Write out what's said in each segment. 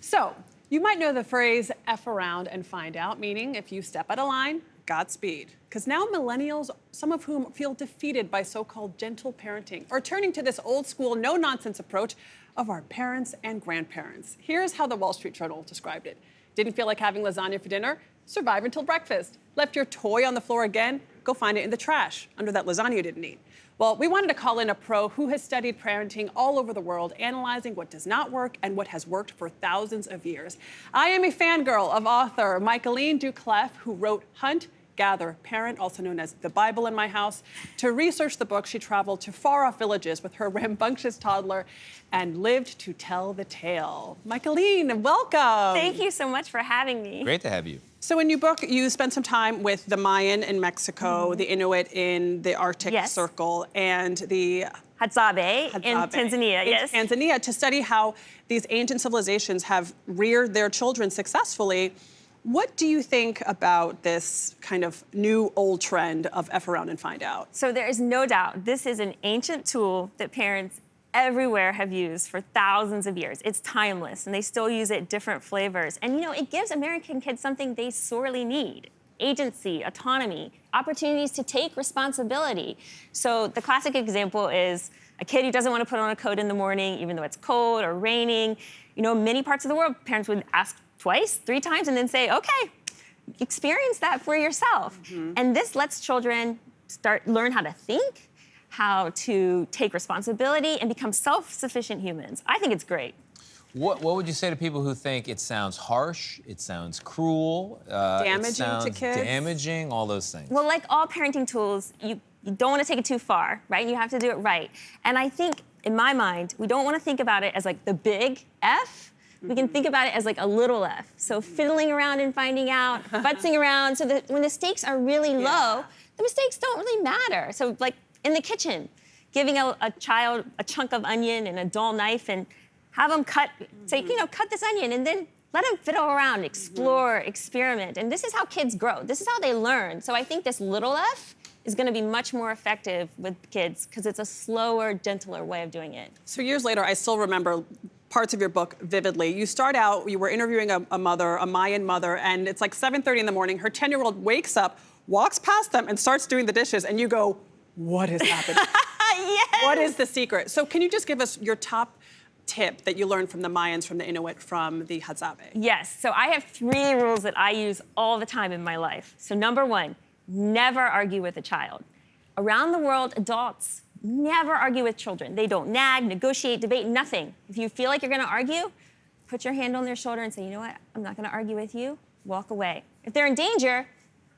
So, you might know the phrase F around and find out, meaning if you step out of line, Godspeed. Because now millennials, some of whom feel defeated by so-called gentle parenting, are turning to this old school, no-nonsense approach of our parents and grandparents. Here's how the Wall Street Journal described it. Didn't feel like having lasagna for dinner? Survive until breakfast. Left your toy on the floor again? Go find it in the trash, under that lasagna you didn't eat. Well, we wanted to call in a pro who has studied parenting all over the world, analyzing what does not work and what has worked for thousands of years. I am a fangirl of author Michaeleen Doucleff, who wrote Hunt, Gather, Parent, also known as The Bible in My House. To research the book, she traveled to far-off villages with her rambunctious toddler and lived to tell the tale. Michaeleen, welcome. Thank you so much for having me. Great to have you. So in your book, you spent some time with the Mayan in Mexico, the Inuit in the Arctic Circle, and the Hadzabe in Tanzania, yes. Tanzania, to study how these ancient civilizations have reared their children successfully. What do you think about this kind of new old trend of F around and find out? So there is no doubt this is an ancient tool that parents everywhere have used for thousands of years. It's timeless, and they still use it different flavors. And you know, it gives American kids something they sorely need: agency, autonomy, opportunities to take responsibility. So the classic example is a kid who doesn't want to put on a coat in the morning, even though it's cold or raining. You know, many parts of the world, parents would ask twice, 3 times, and then say, okay, experience that for yourself. And this lets children learn how to think, how to take responsibility, and become self-sufficient humans. I think it's great. What would you say to people who think it sounds harsh, it sounds cruel, damaging to kids? Damaging, all those things? Well, like all parenting tools, you don't want to take it too far, right? You have to do it right. And I think, in my mind, we don't want to think about it as like the big F. We can think about it as like a little F. So fiddling around and finding out, futzing around, so that when the stakes are really low, the mistakes don't really matter. So like in the kitchen, giving a child a chunk of onion and a dull knife and have them cut this onion, and then let them fiddle around, explore, experiment. And this is how kids grow. This is how they learn. So I think this little F is going to be much more effective with kids because it's a slower, gentler way of doing it. So years later, I still remember parts of your book vividly. You start out, you were interviewing a mother, a Mayan mother, and it's like 7:30 in the morning. Her 10-year-old wakes up, walks past them, and starts doing the dishes, and you go, what is happening? Yes. What is the secret? So can you just give us your top tip that you learned from the Mayans, from the Inuit, from the Hadzabe? Yes, so I have 3 rules that I use all the time in my life. So number 1, never argue with a child. Around the world, adults never argue with children. They don't nag, negotiate, debate, nothing. If you feel like you're gonna argue, put your hand on their shoulder and say, you know what, I'm not gonna argue with you, walk away. If they're in danger,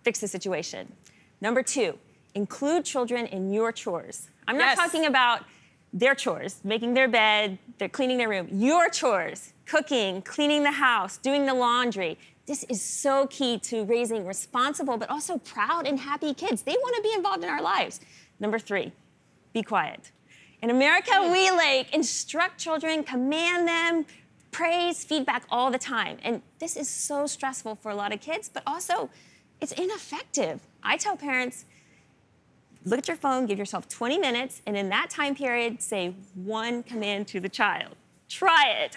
fix the situation. Number 2, include children in your chores. I'm not talking about their chores, making their bed, they're cleaning their room. Your chores, cooking, cleaning the house, doing the laundry. This is so key to raising responsible, but also proud and happy kids. They wanna be involved in our lives. Number 3, be quiet. In America, we instruct children, command them, praise, feedback all the time. And this is so stressful for a lot of kids, but also it's ineffective. I tell parents, look at your phone, give yourself 20 minutes, and in that time period, say 1 command to the child. Try it.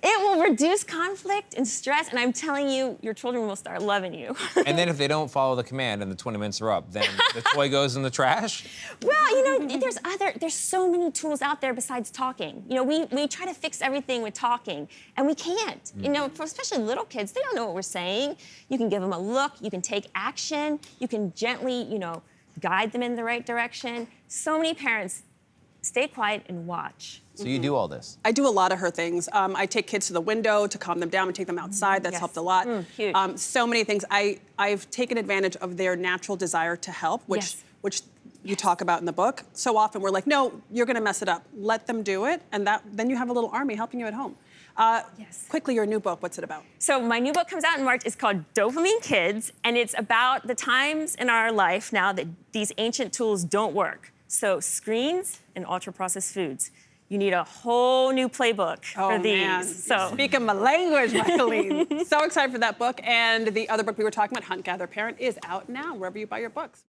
It will reduce conflict and stress, and I'm telling you, your children will start loving you. And then if they don't follow the command and the 20 minutes are up, then the toy goes in the trash? Well, you know, there's so many tools out there besides talking. You know, we try to fix everything with talking, and we can't. You know, for especially little kids, they don't know what we're saying. You can give them a look, you can take action, you can gently, you know, guide them in the right direction. So many parents stay quiet and watch. So you do all this? I do a lot of her things. I take kids to the window to calm them down and take them outside. That's helped a lot. Huge. So many things. I've taken advantage of their natural desire to help, which you talk about in the book. So often we're like, no, you're gonna mess it up. Let them do it, and then you have a little army helping you at home. Quickly, your new book, what's it about? So my new book comes out in March. It's called Dopamine Kids, and it's about the times in our life now that these ancient tools don't work. So screens and ultra-processed foods. You need a whole new playbook for these. Man. So speaking my language, Michaeleen. So excited for that book. And the other book we were talking about, Hunt, Gather, Parent, is out now, wherever you buy your books.